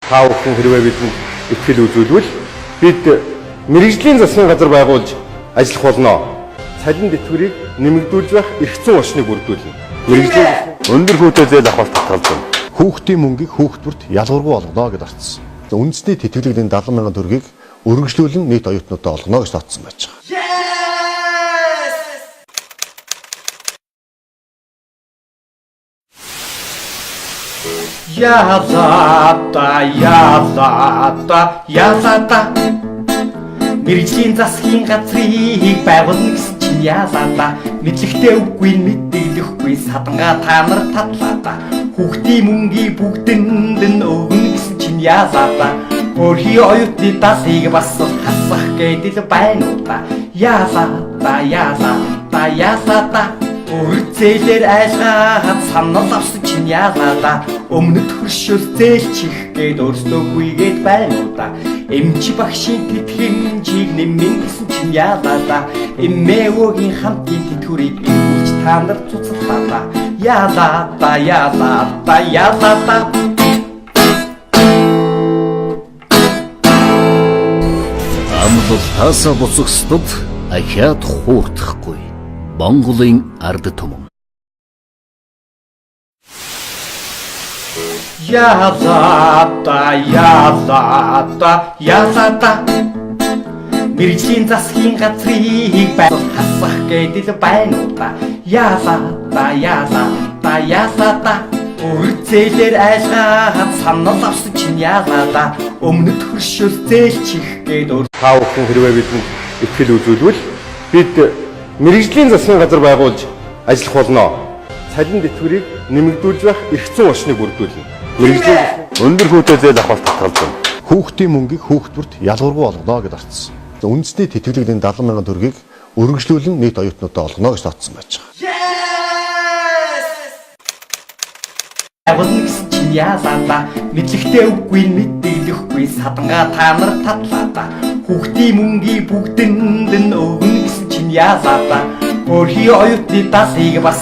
Та бүхэн хэрвээ бидэнд итгэл үзүүлвэл бид мэрэгжлийн засгийн газар байгуулж ажиллах болно. Цалин дэтгэврийг нэмэгдүүлж байх эрх зүйн орчныг бүрдүүлнэ. Мэрэгжлийн өндөр хүүтэй зээл авах татгалзана. Хүүхдийн мөнгийг хүүхдвэрт ялгуургүй олгоно гэж орцсон. Үндэсний тэтгэлгийн 70,000 төгрөгийг өргөжлүүлэн нийт оюутнуудад олгоно гэж тооцсон байж байгаа. Язата мэрэгжлийн засгийн газрыг байгуулна гэсэн чинь язата мэдлэгтэй үгүй мэдээлэхгүй садангаа та нар татлаата хүүхдийн мөнгийг бүгдэнд нь өгнө гэсэн чинь язата өөрхийн оюутны даалыг бас хасах гэдэл байна уу та язата үрцэлэр айлгаад санал авсан чинь язата өмнөд хөршөөс зээлчих гээд өөрсдөөгүйгээд байна уу та эмчи багшийн тэтгэмжийг нэмэн гэсэн чинь язата эмээвөгийн хамтын тэтгэврийг өгүүлж та нар цуцлаа язата Амлалтаасаа буцагсдод ахиад хуурдахгүй Монголын ард түмэн. Язата мэрэгжлийн засгийн газрыг хасах гэдэл байна уу та язата үрцэлэр айлгаад санал авсан чинь язата өмнөд хөршөөс зээлчих гээд Та бүхэн хэрвээ бидэнд итгэл үзүүлвэл бид мэрэгжлийн засгийн газар байгуулж ажиллах болно. Цалин дэтгэврийг нэмэгдүүлж байх эрх зүйн орчныг бүрдүүлнэ. Мэрэгжлийн өндөр хүүтэй зээл авах татгалзана. Хүүхдийн мөнгийг хүүхдвэрт ялгуургүй олгоно гэж орцсон. Үндэсний тэтгэлгийн 70,000 төгрөгийг өргөжлүүлэн нийт оюутнуудад олгоно гэж тооцсон байж байгаа. Байгуулна гэсэн чинь язата мэдлэгтэй үгүй мэдээлэхгүй садангаа та нар татлаата хүүхдийн мөнгийг бүгдэнд нь өгнө гэсэн чинь язата өөрхийн оюутны даалыг бас